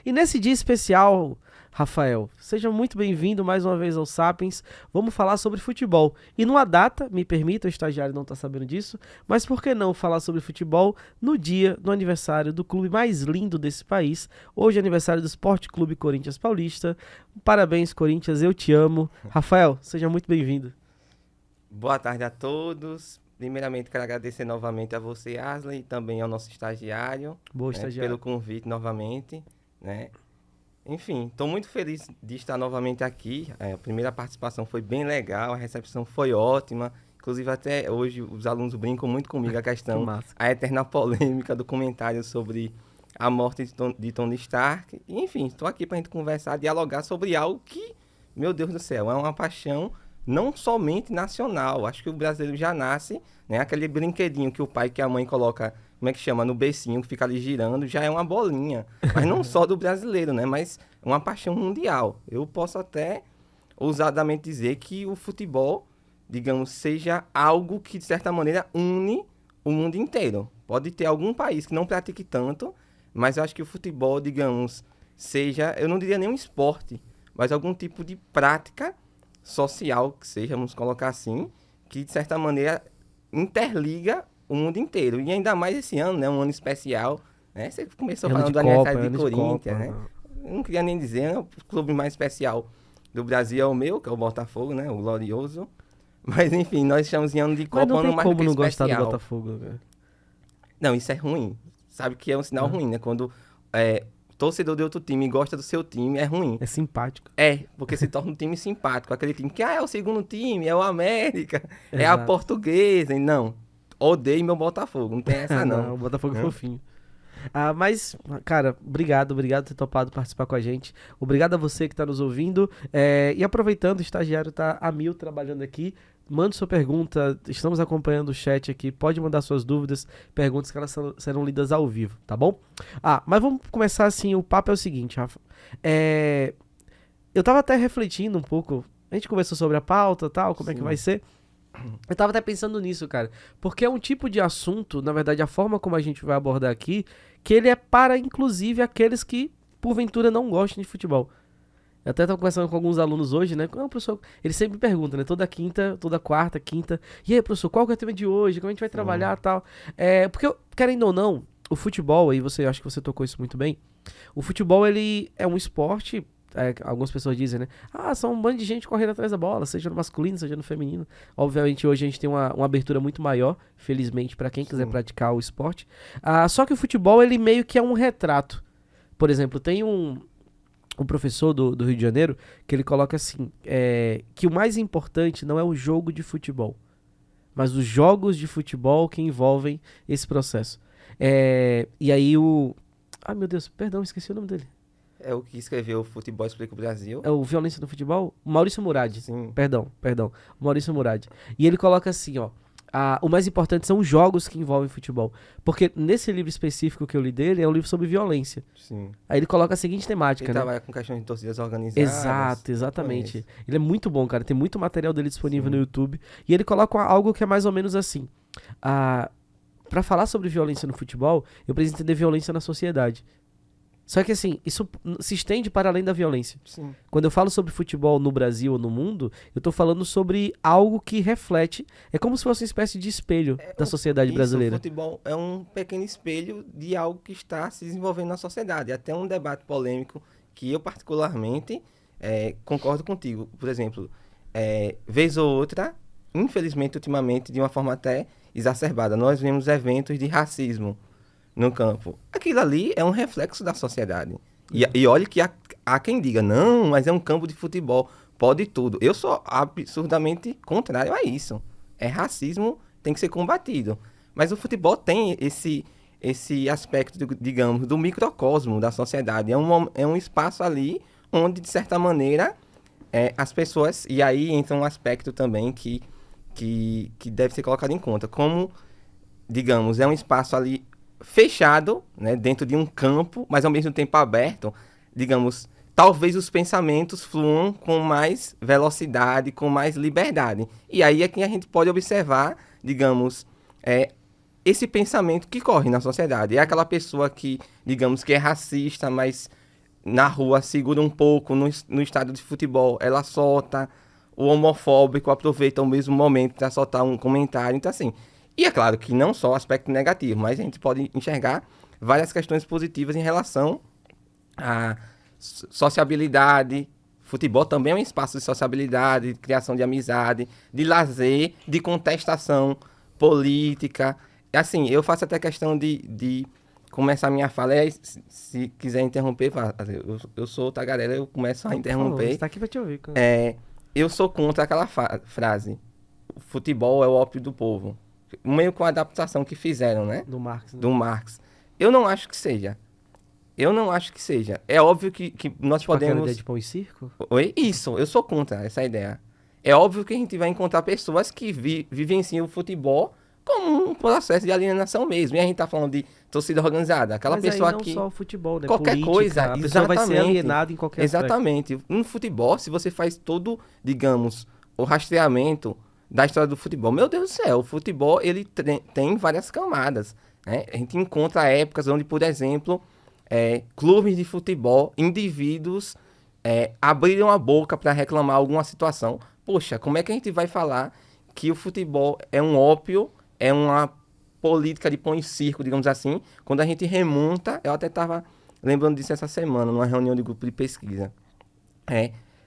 E nesse dia especial, Rafael, seja muito bem-vindo mais uma vez ao Sapiens. Vamos falar sobre futebol. E numa data, me permita, o estagiário não está sabendo disso, mas por que não falar sobre futebol no dia do aniversário do clube mais lindo desse país? Hoje é aniversário do Sport Clube Corinthians Paulista. Parabéns, Corinthians, eu te amo. Rafael, seja muito bem-vindo. Boa tarde a todos. Primeiramente, quero agradecer novamente a você, Asley, e também ao nosso estagiário, Boa, né, estagiário. pelo convite novamente, né? Enfim, estou muito feliz de estar novamente aqui. A primeira participação foi bem legal, a recepção foi ótima. Inclusive, até hoje, os alunos brincam muito comigo a Que questão, massa. a eterna polêmica do comentário sobre a morte de Tony Stark. Enfim, estou aqui para a gente conversar, dialogar sobre algo que, meu Deus do céu, é uma paixão não somente nacional. Acho que o brasileiro já nasce, né? Aquele brinquedinho que o pai e a mãe coloca, como é que chama, no beicinho, que fica ali girando, já é uma bolinha. Mas não só do brasileiro, né? Mas uma paixão mundial. Eu posso até ousadamente dizer que o futebol, digamos, seja algo que, de certa maneira, une o mundo inteiro. Pode ter algum país que não pratique tanto, mas eu acho que o futebol, digamos, seja, eu não diria nem um esporte, mas algum tipo de prática social, que seja, vamos colocar assim, que de certa maneira interliga o mundo inteiro. E ainda mais esse ano, né? Um ano especial, né? Você começou Ano falando de do Copa, aniversário de ano de Corinthians, Copa. né? Eu não queria nem dizer, né? O clube mais especial do Brasil é o meu, que é o Botafogo, né? O glorioso. Mas enfim, nós estamos em ano de Mas Copa, não ano tem mais do como que não gostar do especial. Botafogo, velho. Não, isso é ruim. Sabe que é um sinal ruim, né? Quando torcedor de outro time gosta do seu time, é ruim. É simpático. É, porque se torna um time simpático. Aquele time que é o segundo time, é o América, é a Exato. Portuguesa. E não, odeio meu Botafogo, não tem essa Não, não. o Botafogo é Não? fofinho. Mas, cara, obrigado por ter topado participar com a gente. Obrigado a você que está nos ouvindo. E aproveitando, o estagiário tá a mil trabalhando aqui. Mande sua pergunta, estamos acompanhando o chat aqui. Pode mandar suas dúvidas, perguntas que elas serão lidas ao vivo, tá bom? Mas vamos começar assim. O papo é o seguinte, Rafa. Eu tava até refletindo um pouco. A gente conversou sobre a pauta e tal, como é que Sim. vai ser. Eu tava até pensando nisso, cara. Porque é um tipo de assunto, na verdade, a forma como a gente vai abordar aqui, que ele é para, inclusive, aqueles que, porventura, não gostam de futebol. Eu até tava conversando com alguns alunos hoje, né? Não, professor, eles sempre perguntam, né? Toda quarta, quinta. E aí, professor, qual que é o tema de hoje? Como a gente vai trabalhar e tal? Porque, querendo ou não, o futebol, aí você acho que você tocou isso muito bem. O futebol, ele é um esporte. Algumas pessoas dizem, né? São um bando de gente correndo atrás da bola, seja no masculino, seja no feminino. Obviamente, hoje a gente tem uma abertura muito maior, felizmente, para quem quiser praticar o esporte. Só que o futebol, ele meio que é um retrato. Por exemplo, tem um professor do Rio de Janeiro que ele coloca assim, que o mais importante não é o jogo de futebol, mas os jogos de futebol que envolvem esse processo. E aí Ai, meu Deus, perdão, esqueci o nome dele. É o que escreveu o Futebol Explica o Brasil. É o Violência no Futebol? O Maurício Murad. Sim. Perdão. O Maurício Murad. E ele coloca assim, ó. O mais importante são os jogos que envolvem futebol. Porque nesse livro específico que eu li dele, é um livro sobre violência. Sim. Aí ele coloca a seguinte temática, Ele né? trabalha com questões de torcidas organizadas. Exato, exatamente. Ele é muito bom, cara. Tem muito material dele disponível Sim. no YouTube. E ele coloca algo que é mais ou menos assim. Pra falar sobre violência no futebol, eu preciso entender violência na sociedade. Só que assim, isso se estende para além da violência. Sim. Quando eu falo sobre futebol no Brasil ou no mundo, eu tô falando sobre algo que reflete, é como se fosse uma espécie de espelho da sociedade brasileira. O futebol é um pequeno espelho de algo que está se desenvolvendo na sociedade. Até um debate polêmico que eu particularmente concordo contigo. Por exemplo, vez ou outra, infelizmente, ultimamente, de uma forma até exacerbada, nós vemos eventos de racismo no campo. Aquilo ali é um reflexo da sociedade. E olha que há quem diga, não, mas é um campo de futebol, pode tudo. Eu sou absurdamente contrário a isso. É racismo, tem que ser combatido. Mas o futebol tem esse aspecto, digamos, do microcosmo da sociedade. É um espaço ali onde, de certa maneira, as pessoas... E aí entra um aspecto também que deve ser colocado em conta. Como, digamos, é um espaço ali fechado, né, dentro de um campo, mas ao mesmo tempo aberto, digamos, talvez os pensamentos fluam com mais velocidade, com mais liberdade. E aí é que a gente pode observar, digamos, esse pensamento que corre na sociedade. É aquela pessoa que, digamos, que é racista, mas na rua segura um pouco, no estádio de futebol ela solta, o homofóbico aproveita o mesmo momento para soltar um comentário, então assim, e é claro que não só o aspecto negativo, mas a gente pode enxergar várias questões positivas em relação à sociabilidade. Futebol também é um espaço de sociabilidade, de criação de amizade, de lazer, de contestação política. Assim, eu faço até questão de começar a minha fala, e aí, se quiser interromper, eu sou tagarela, eu começo a interromper. Você tá aqui pra te ouvir. Cara. Eu sou contra aquela frase, o futebol é o ópio do povo. Meio com a adaptação que fizeram, né? Do Marx. Né? Do Marx. Eu não acho que seja. Eu não acho que seja. É óbvio que nós Tipo podemos... aquela ideia de pão e circo? Oi? Isso, eu sou contra essa ideia. É óbvio que a gente vai encontrar pessoas que vivenciam o futebol como um processo de alienação mesmo. E a gente tá falando de torcida organizada. Aquela Mas pessoa aí não que... só o futebol, né? Qualquer Política, coisa, a pessoa vai ser exatamente. alienada em qualquer Exatamente. No futebol, se você faz todo, digamos, o rastreamento da história do futebol, meu Deus do céu, o futebol, ele tem várias camadas, né? A gente encontra épocas onde, por exemplo, clubes de futebol, indivíduos abriram a boca para reclamar alguma situação. Poxa, como é que a gente vai falar que o futebol é um ópio, é uma política de pão e circo, digamos assim, quando a gente remonta, eu até estava lembrando disso essa semana, numa reunião de grupo de pesquisa.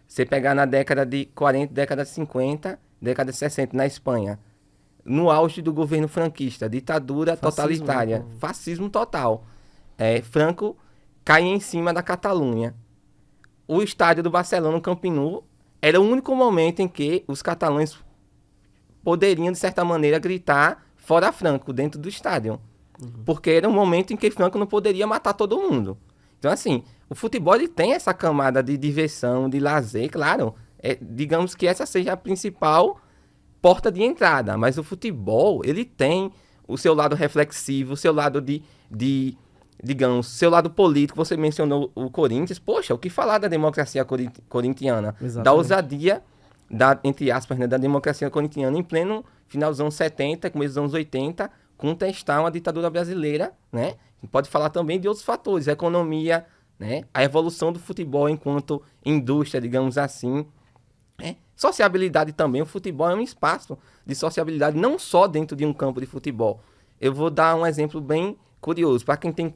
Você pegar na década de 40, década de 50, década de 60, na Espanha, no auge do governo franquista, ditadura totalitária, fascismo total. Franco cai em cima da Catalunha. O estádio do Barcelona, no Camp Nou, era o único momento em que os catalães poderiam, de certa maneira, gritar fora Franco, dentro do estádio. Porque era um momento em que Franco não poderia matar todo mundo. Então, assim, o futebol ele tem essa camada de diversão, de lazer, claro. Digamos que essa seja a principal porta de entrada. Mas o futebol, ele tem o seu lado reflexivo, o seu lado digamos, seu lado político. Você mencionou o Corinthians. Poxa, o que falar da democracia corintiana? Exatamente. Da ousadia, entre aspas, né, da democracia corintiana em pleno final dos anos 70, começo dos anos 80, contestar uma ditadura brasileira, né? A gente pode falar também de outros fatores, a economia, né? A evolução do futebol enquanto indústria, digamos assim. Sociabilidade também, o futebol é um espaço de sociabilidade, não só dentro de um campo de futebol. Eu vou dar um exemplo bem curioso, para quem tem...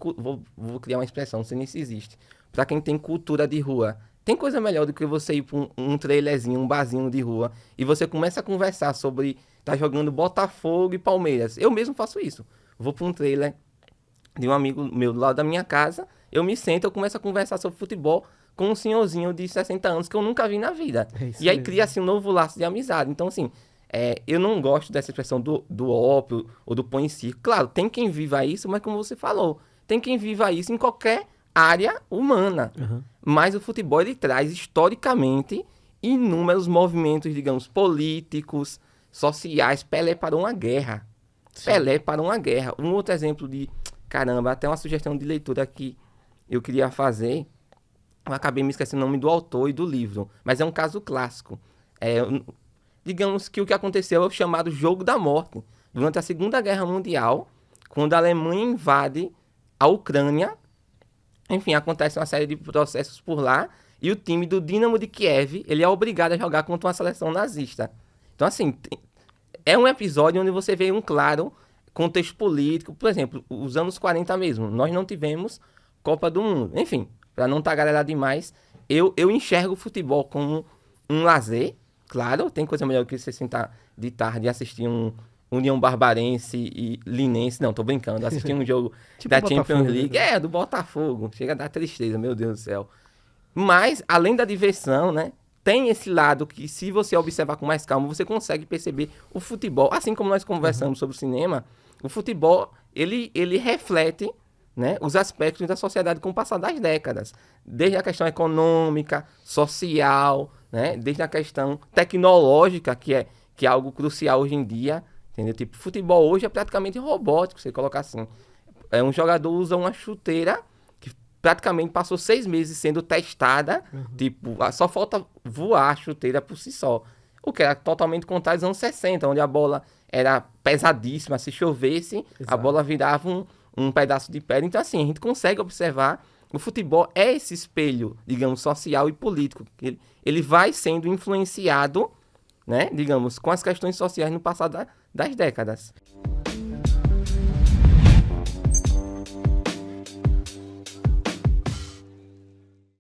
Vou criar uma expressão, não sei nem se existe. Para quem tem cultura de rua, tem coisa melhor do que você ir para um trailerzinho, um barzinho de rua, e você começa a conversar sobre... Tá jogando Botafogo e Palmeiras. Eu mesmo faço isso. Vou para um trailer de um amigo meu do lado da minha casa, eu me sento, eu começo a conversar sobre futebol com um senhorzinho de 60 anos que eu nunca vi na vida. E aí cria-se um novo laço de amizade. Então, assim, eu não gosto dessa expressão do ópio ou do põe em circo. Claro, tem quem viva isso, mas como você falou, tem quem viva isso em qualquer área humana. Uhum. Mas o futebol, ele traz, historicamente, inúmeros movimentos, digamos, políticos, sociais. Pelé parou uma guerra. Sim. Pelé parou uma guerra. Um outro exemplo de... Caramba, até uma sugestão de leitura que eu queria fazer. Eu acabei me esquecendo o nome do autor e do livro. Mas é um caso clássico. Digamos que o que aconteceu é o chamado Jogo da Morte. Durante a Segunda Guerra Mundial, quando a Alemanha invade a Ucrânia, enfim, acontece uma série de processos por lá, e o time do Dinamo de Kiev, ele é obrigado a jogar contra uma seleção nazista. Então, assim, é um episódio onde você vê um claro contexto político. Por exemplo, os anos 40 mesmo, nós não tivemos Copa do Mundo. Enfim, para não tagarelar demais, eu enxergo o futebol como um lazer. Claro, tem coisa melhor que você sentar de tarde e assistir um União Barbarense e Linense. Não, tô brincando. Assistir um jogo tipo da Botafogo, Champions League. Do Botafogo. Chega a dar tristeza, meu Deus do céu. Mas, além da diversão, né? Tem esse lado que, se você observar com mais calma, você consegue perceber o futebol. Assim como nós conversamos sobre o cinema, o futebol, ele reflete, né, os aspectos da sociedade com o passar das décadas. Desde a questão econômica, social, né, desde a questão tecnológica, que é algo crucial hoje em dia. Entendeu? Tipo, futebol hoje é praticamente robótico, você colocar assim. Um jogador usa uma chuteira que praticamente passou 6 meses sendo testada. Tipo, só falta voar a chuteira por si só. O que era totalmente contrário dos anos 60, onde a bola era pesadíssima. Se chovesse, a bola virava um pedaço de pedra. Então, assim, a gente consegue observar O futebol é esse espelho, digamos, social e político. Ele vai sendo influenciado, né, digamos, com as questões sociais no passar das décadas.